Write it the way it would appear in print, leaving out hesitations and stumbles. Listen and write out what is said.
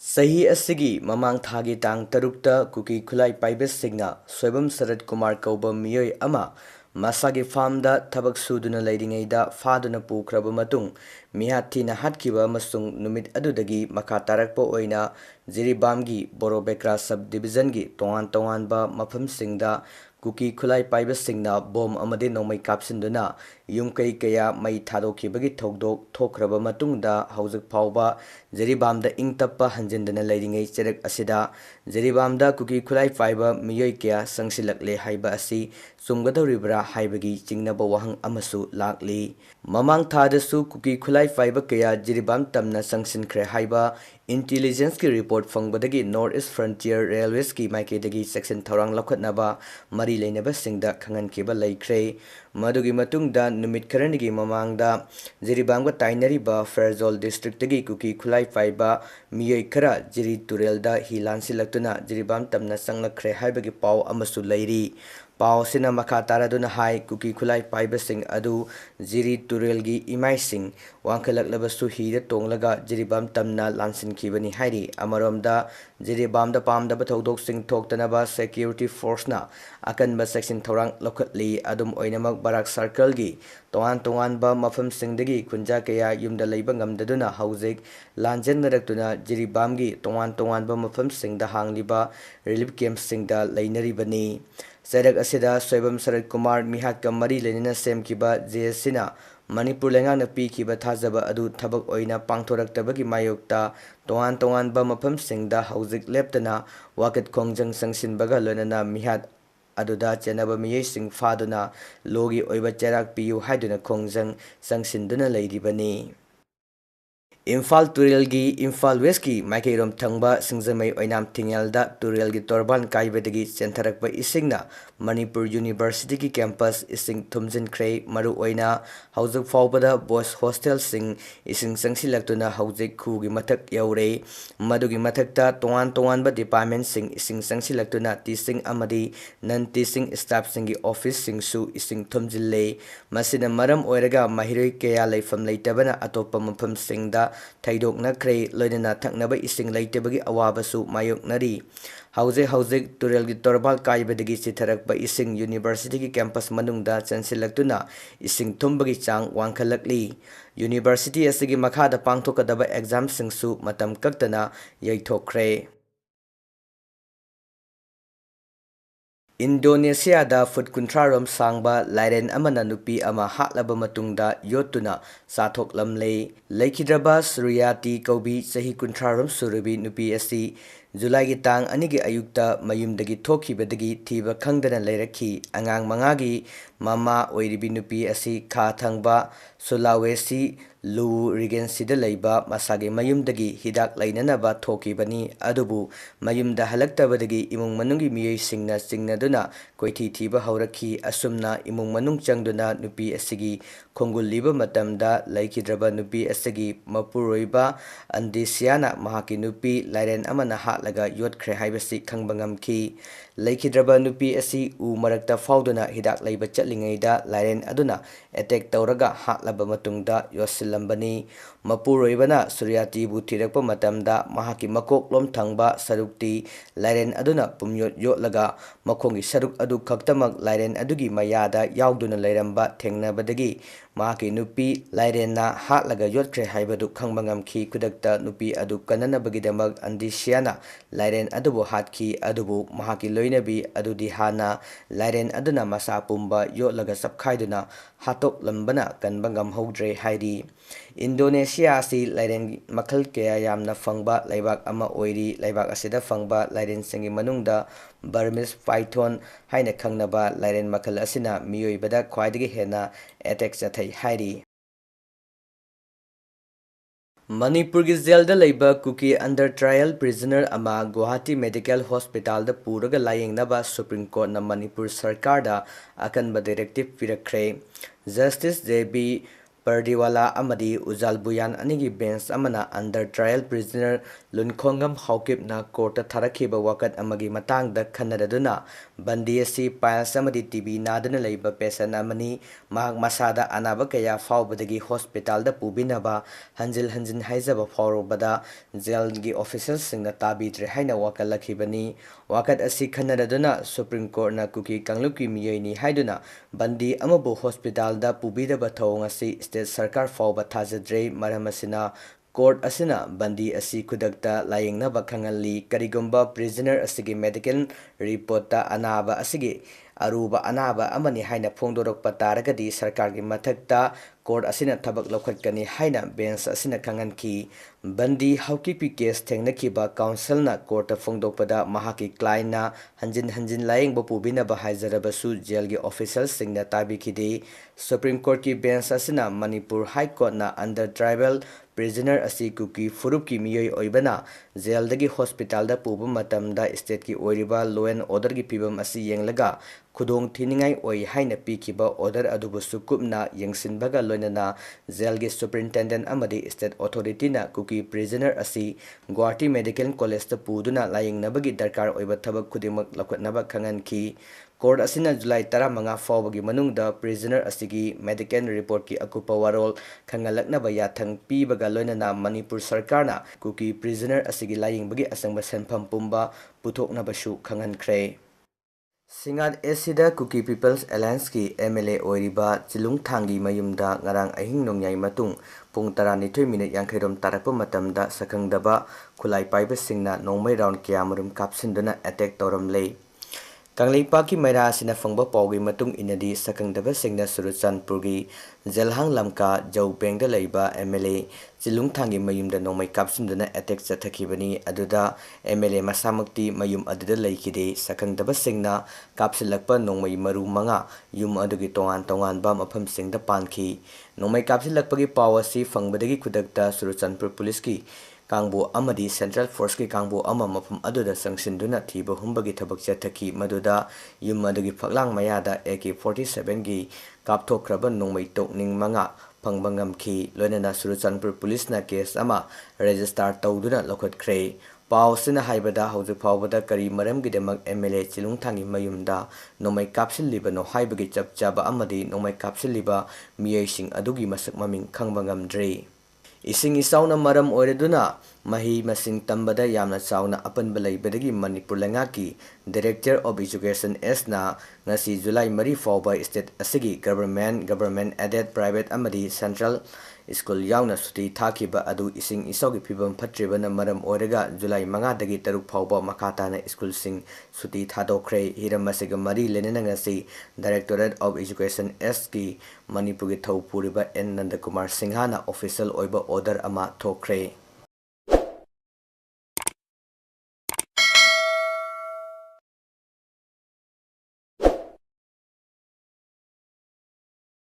Sahi asigi mamang thagi tang tarukta kuki khulai paibesingna soibam Sarat Kumar kauba miyoi ama masagi farmda thabak suduna leiringeida faduna pukraba matung mihathina hatkiba amasung numit adudagi makha tarakpa oina Jiribamgi Borobekra subdivision gi tongan-tonganba mafamsingda kuki khulai paibesingna bom amade nomai kapsinduna yumkai kaya mai thadokibagi thogdok thokraba matungda haujak faoba Jiribamda ingtappa hanjindana leiringei cherek asida Jiribamda kuki khulai paiba miyoi kaya sangsilakle haiba asi sumgadoribra haibagi chingnaba wahang amasu lakli mamang thadasu kuki khulai paiba kaya Jiribam tamna sangsinkhre haiba intelligence ki report fangbadagi North East Frontier Railways ki maikedagi section thorang lokhatnaba mari leinaba singda khangan kiba laikre madugi matungda numit kharanigi mamangda Jiribamga tainariba Fairjol district tagi kuki khulai paiba miyoi khara Jiri Turelda hilansilaktuna Jiribam tamna sanglakhre haibagi pau amasu lairi Pau sina makha taraduna hai kuki khulai paibasing adu Jiri Turelgi imaising wangkhalaklabasu hida tonglaga Jiribam tamna lansinkibani hairi amaromda Jiribamda pamdaba thodok thoktanaba security force na akanba section thorang lokhatli adum oinamak barak circle gi tongan-tonganba mafamsingdagi khunja kaya yumda leiba ngamdaduna haujik lanjennaraktuna Jiribamgi tongan-tonganba mafamsingda hangliba relief camp singda leinaribani Sarak asida soibam Sarat Kumar mihat kamari lenina semkiba JSCna Manipur lengana pikiba thajaba adu thabak oina pangthoraktabagi mayokta tongan-tonganba mafamsingda haujik leptana wakat khongjang sangsinbaga lonana mihat aduda chenaba miyesing faduna logi oiba cherak piyu haiduna khongjang sangsinduna leiribani Imphal Turelgi Imphal Westki Maikairom Thangba Singzamai Oinam Tingelda Turelgi Torban Kaibadagi Centharakpa Isingna Manipur University ki campus ising thumjin khrei maru oina haujak faubada boys hostel sing ising sangsilaktuna haujik khugi mathak yaure madugi mathakta tongan ba department sing ising sangsilaktuna teaching amadi non teaching staff singi office sing su ising thumjille masina maram oiraga mahiroi kaya leifam leitabana atopa mafam singda Thaidok nakre loinana thaknaba ising leitabagi awabasu mayoknari hauze Turelgi Torbal kaibadagi sitharakpa ising university ki campus manungda chansilaktuna ising thumbagi chang wangkhalakli university asigi makhada pangthokadaba exam singsu matam kaktana yaithokre Indonesia da foot kuntrarom sangba lairen amana nupi ama hatlaba matungda yotuna sathok lamle leikidraba Suryati kaubi sahi kuntrarom surubi nupi asi July gi tang anigi ayukta mayumdagi thokibadagi thiba khangdana leirakhi angang mangagi mama oiribi nupi asi kha thangba Sulawesi Lu Regency leiba masagi mayumdagi hidak lainanaba thokibani adubu mayumda halaktabadagi imung manungi miyoi singna singnaduna koithi thiba haurakhi asumna imung manung changduna nupi asigi khongul liba matamda laikidraba nupi asigi mapuroiba andisiana mahaki nupi lairen amana hatlaga yotkhre haibasi khangbangam ki laikidraba nupi asi u marakta fauduna hidak leiba chatlingeida lairen aduna attack tawraga hatlaba matungda yosilambani mapuroibana Suryati bu thirakpa matamda mahaki makok lom thangba sarukti lairen aduna pumyot yotlaga makhongi saruk adu khaktamak lairen adugi mayada yauduna leiramba thengnabadagi mahaki nupi lairenna hatlaga yotkhre haibadu khangbangam-khi kudakta nupi adu kananabagidamak andisiana lairen adubu hatki adubu mahaki loinabi adudi hana lairen aduna masa pumba yotlaga sapkhaiduna hatok lambana kanbangam hogdre hairi Indonesia asi lairen makhal kaya yamna fangba laibak ama oiri laibak asida fangba lairen singi manungda Burmese python haina khangnaba lairen makhal asina miyoibada khwaidagi hena attack chathai hairi Manipur ki jailda leiba Kuki under trial prisoner ama Guwahati Medical Hospital da puraga layengdaba Supreme Court na Manipur Sarkar da akanba directive pirakre Justice JB Pardiwala amadi Ujal Buyan anigi bench amana under trial prisoner Lunkhongam Haukipna Court Tharakhiba Wakat Amagi Matang the Kanadaduna, Bandiasi Piles Amadi TV Nadana Labor Pesan Amani, Mahak Masada Anabakaya Faubadagi Hospital the Pubinaba, Hanjil Hanjin Haizaba Faurobada, Zelgi officials sing the Tabi Trehaina Wakalakibani, Wakat Asi Kanadaduna, Supreme Court na Kuki Kangluki Miyani Haiduna, Bandi Amabu Hospital da Pubida Batongasi, State Sarkar Faoba Thajadre, Maramasina. Court asina bandi asi kudakta layengdabagi khangalli karigumba prisoner asigi medical report ta anaba asigi aruba anaba amani haina phongdorokpa taragadi sarkar gi mathakta court asina thabak lokhatkani haina bench asina khanganki bandi haukipi case thengnakhiba council na court ta phongdokpada mahaki client na hanjin hanjin layengba pubinaba haizarabasu jail gi officials singna tabikhidi Supreme Court ki bench asina Manipur High Court na under tribal prisoner asi Kuki furup ki miyoi oibana jail dagi hospital da puba matamda state ki oiriba law and order gi pibam asi yenglaga khudong thiningai oi haina pikiba order adubu sukupna yengsinbaga loinana jail gi superintendent amadi state authority na Kuki prisoner asi Guwahati Medical College ta puduna layengdabagi darkar oiba thabak khudimak lakhatnaba khanganki Court asina July 15 faubagi manungda prisoner asigi medical report ki akupa warol khangalaknaba yathang pibaga loinana Manipur sarkarna Kuki prisoner asigi layengbagi asangba senpham pumba puthoknabasu khangankhre Singat Esida Kuki People's Alliance ki MLA oiriba Chilung Thangi mayumda ngarang ahing nongyai matung pung 12 yankairom tarakpa matamda sakhangdaba khulai paiba singna nongmai round kyamurum kapsinduna attack toram lei Lakliba ki maira asina phangba pawgi matung inadi sakhangdaba singna Suruchanpurgi Jelhang Lamka Jawbengda leiba MLA Chilung Thangi mayumda nongmai kapsinduna attack chathakibani aduda MLA masamakti mayum aduda leikide sakhangdaba singna kapsilakpa nongmai maru manga yum adugi tongan ba mafam singda pankhi nongmai kapsilakpagi pawasi phangbadagi khudakta Suruchanpur police ki Kangbo amadi Central Force ki Kangbo ama mafam aduda sangsinduna thiba humbagi thabak chathaki maduda yum adugi phaklang mayada AK-47 gi kapthokraba nongmai tokning manga phangbangam ki loinana Suruchanpur police na case ama register tawduna lokhatkre Pau sina haibada hauju phawbada kari maram gi demak MLA Chilung Thangi mayumda nongmai kapsil liba no haibagi chapchaba amadi nongmai kapsil liba miyai sing adugi masak maming khangbangam dre Ising isauna maram oireduna mahi masing tambada yamna chauna apan balai bedagi Manipur langaki Director of Education S na ngasi July 3 faoba state asigi government aided private amadi central school yauna suti thakheba adu ising isaugi phibam phatribana maram oirega July 5 dagi 3 faoba makata na school sing suti thadokre hiram masiga mari lenena ngasi Directorate of Education S ki Manipur gi thau puriba N Nandakumar Singhana official oiba order ama thokre